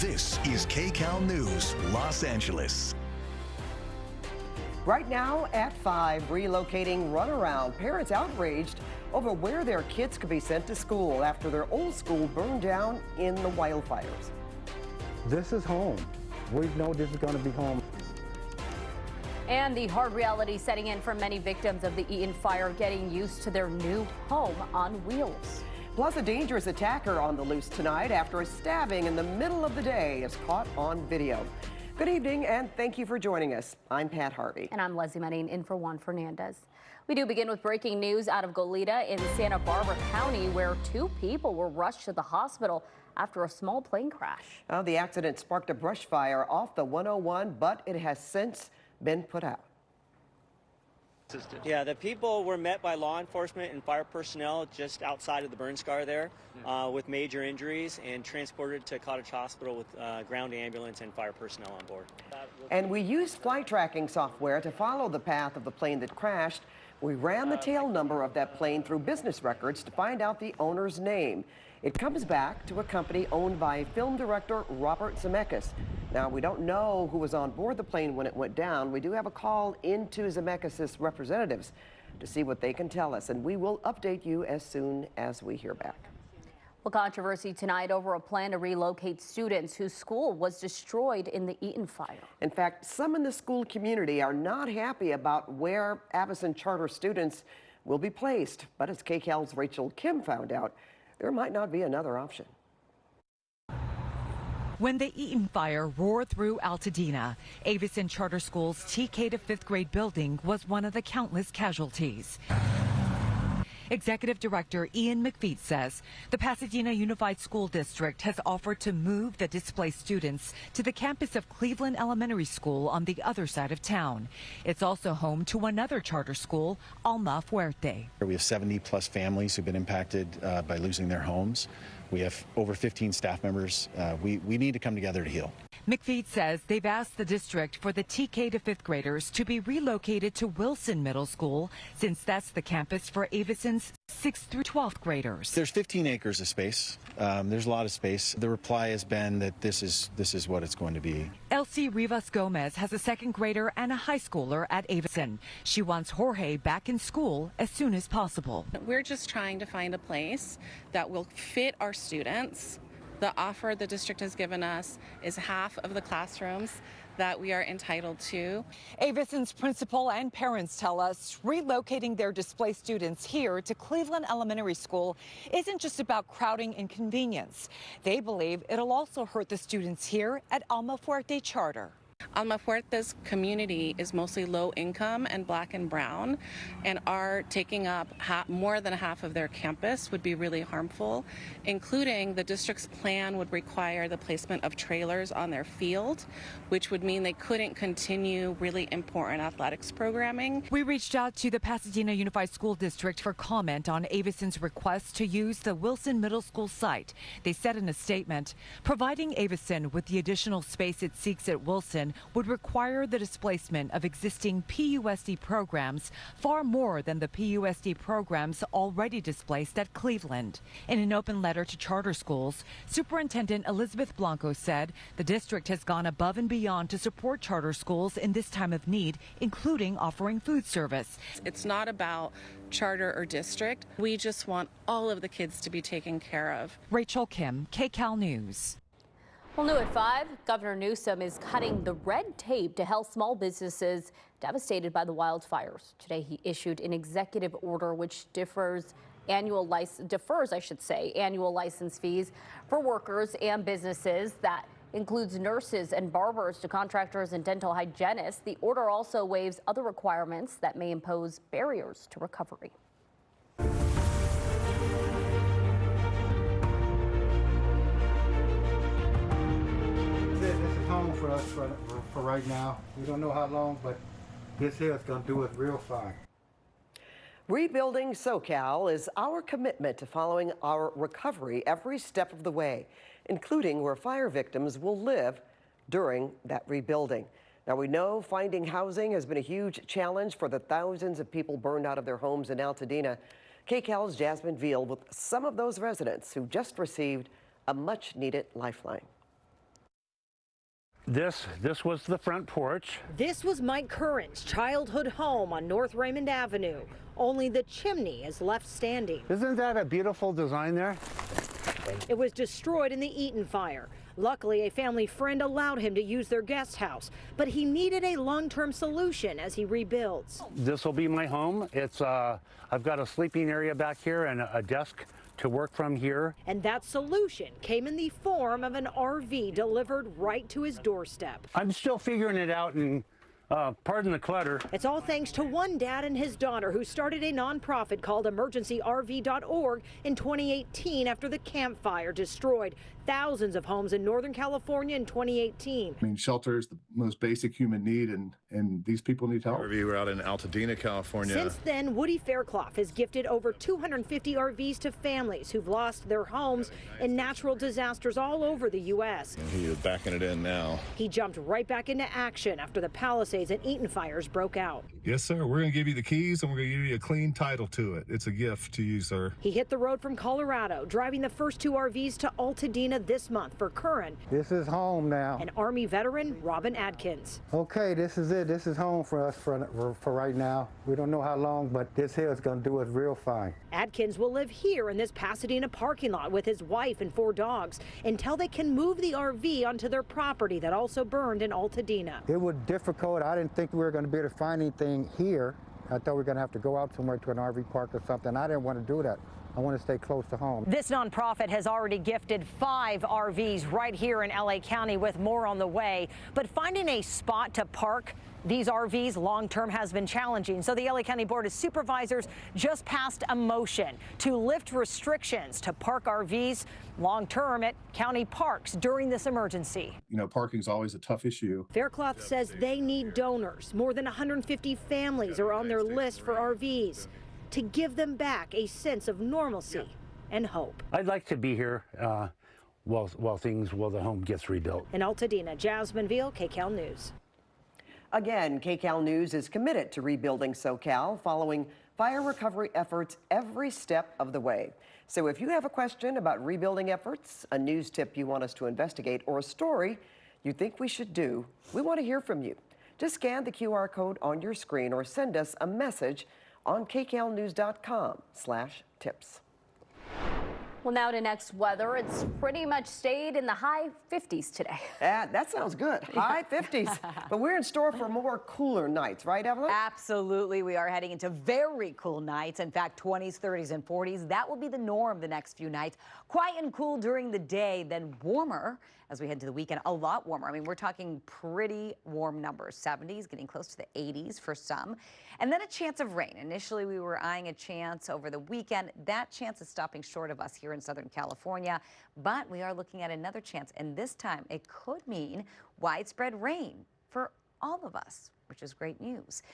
This is KCAL News, Los Angeles. Right now at 5, relocating runaround. Parents outraged over where their kids could be sent to school after their old school burned down in the wildfires. This is home. We know this is going to be home. And the hard reality setting in for many victims of the Eaton fire, getting used to their new home on wheels. Plus, a dangerous attacker on the loose tonight after a stabbing in the middle of the day is caught on video. Good evening, and thank you for joining us. I'm Pat Harvey. And I'm Leslie Manin, in for Juan Fernandez. We do begin with breaking news out of Goleta in Santa Barbara County, where 2 people were rushed to the hospital after a small plane crash. The accident sparked a brush fire off the 101, but it has since been put out. Yeah, the people were met by law enforcement and fire personnel just outside of the burn scar there with major injuries and transported to Cottage Hospital with ground ambulance and fire personnel on board. And we used flight tracking software to follow the path of the plane that crashed. We ran the tail number of that plane through business records to find out the owner's name. It comes back to a company owned by film director Robert Zemeckis. Now, we don't know who was on board the plane when it went down. We do have a call into Zemeckis' representatives to see what they can tell us, and we will update you as soon as we hear back. Well, controversy tonight over a plan to relocate students whose school was destroyed in the Eaton fire. In fact, some in the school community are not happy about where Avison charter students will be placed. But as KCAL's Rachel Kim found out, there might not be another option. When the Eaton fire roared through Altadena, Avison Charter School's TK to 5th grade building was one of the countless casualties. Executive Director Ian McFeet says the Pasadena Unified School District has offered to move the displaced students to the campus of Cleveland Elementary School on the other side of town. It's also home to another charter school, Alma Fuerte. We have 70 plus families who've been impacted by losing their homes. We have over 15 staff members. We need to come together to heal. McFeet says they've asked the district for the TK to 5th graders to be relocated to Wilson Middle School, since that's the campus for Avison's 6th through 12th graders. There's 15 acres of space. There's a lot of space. The reply has been that this is what it's going to be. Elsie Rivas Gomez has a 2nd grader and a high schooler at Avison. She wants Jorge back in school as soon as possible. We're just trying to find a place that will fit our students. The offer the district has given us is half of the classrooms that we are entitled to. Avison's principal and parents tell us relocating their displaced students here to Cleveland Elementary School isn't just about crowding and convenience. They believe it'll also hurt the students here at Alma Fuerte Charter. Alma Fuerte's community is mostly low income and black and brown, and our taking up more than half of their campus would be really harmful, including the district's plan would require the placement of trailers on their field, which would mean they couldn't continue really important athletics programming. We reached out to the Pasadena Unified School District for comment on Avison's request to use the Wilson Middle School site. They said in a statement, providing Avison with the additional space it seeks at Wilson would require the displacement of existing PUSD programs, far more than the PUSD programs already displaced at Cleveland. In an open letter to charter schools, Superintendent Elizabeth Blanco said the district has gone above and beyond to support charter schools in this time of need, including offering food service. It's not about charter or district. We just want all of the kids to be taken care of. Rachel Kim, KCAL News. Well, new at 5, Governor Newsom is cutting the red tape to help small businesses devastated by the wildfires. Today, he issued an executive order which defers annual license fees for workers and businesses. That includes nurses and barbers to contractors and dental hygienists. The order also waives other requirements that may impose barriers to recovery. Home for us for right now. We don't know how long, but this here is going to do us real fine. Rebuilding SoCal is our commitment to following our recovery every step of the way, including where fire victims will live during that rebuilding. Now, we know finding housing has been a huge challenge for the thousands of people burned out of their homes in Altadena. KCAL's Jasmine Veal with some of those residents who just received a much-needed lifeline. This was the front porch. This was Mike Curran's childhood home on North Raymond Avenue. Only the chimney is left standing. Isn't that a beautiful design there? It was destroyed in the Eaton fire. Luckily, a family friend allowed him to use their guest house, but he needed a long-term solution as he rebuilds. This will be my home. I've got a sleeping area back here and a desk to work from here. And that solution came in the form of an RV delivered right to his doorstep. I'm still figuring it out, and pardon the clutter. It's all thanks to one dad and his daughter who started a nonprofit called emergencyrv.org in 2018 after the Camp Fire destroyed thousands of homes in Northern California in 2018. I mean, shelter is the most basic human need, and these people need help. We're out in Altadena, California. Since then, Woody Fairclough has gifted over 250 RVs to families who've lost their homes in natural disasters all over the U.S. And he is backing it in now. He jumped right back into action after the Palisades and Eaton fires broke out. Yes, sir. We're going to give you the keys, and we're going to give you a clean title to it. It's a gift to you, sir. He hit the road from Colorado, driving the first two RVs to Altadena this month for Curran. This is home now. And Army veteran Robin Adkins. Okay, this is it. This is home for us for right now. We don't know how long, but this here is going to do us real fine. Adkins will live here in this Pasadena parking lot with his wife and 4 dogs until they can move the RV onto their property that also burned in Altadena. It was difficult. I didn't think we were going to be able to find anything here. I thought we were going to have to go out somewhere to an RV park or something. I didn't want to do that. I want to stay close to home. This nonprofit has already gifted 5 RVs right here in LA County with more on the way. But finding a spot to park these RVs long-term has been challenging. So the LA County Board of Supervisors just passed a motion to lift restrictions to park RVs long-term at county parks during this emergency. You know, parking is always a tough issue. Fairclough says they need donors. More than 150 families are on their list for RVs to give them back a sense of normalcy and hope. I'd like to be here while the home gets rebuilt. In Altadena, Jasmine Veal, KCAL News. Again, KCAL News is committed to rebuilding SoCal following fire recovery efforts every step of the way. So if you have a question about rebuilding efforts, a news tip you want us to investigate, or a story you think we should do, we want to hear from you. Just scan the QR code on your screen or send us a message on kcalnews.com/tips. Well, now to next weather. It's pretty much stayed in the high 50s today. That sounds good. High 50s. But we're in store for more cooler nights, right, Evelyn? Absolutely. We are heading into very cool nights. In fact, 20s, 30s, and 40s. That will be the norm the next few nights. Quiet and cool during the day, then warmer as we head to the weekend. A lot warmer. I mean, we're talking pretty warm numbers. 70s, getting close to the 80s for some. And then a chance of rain. Initially, we were eyeing a chance over the weekend. That chance is stopping short of us here in Southern California. But we are looking at another chance. And this time, it could mean widespread rain for all of us, which is great news.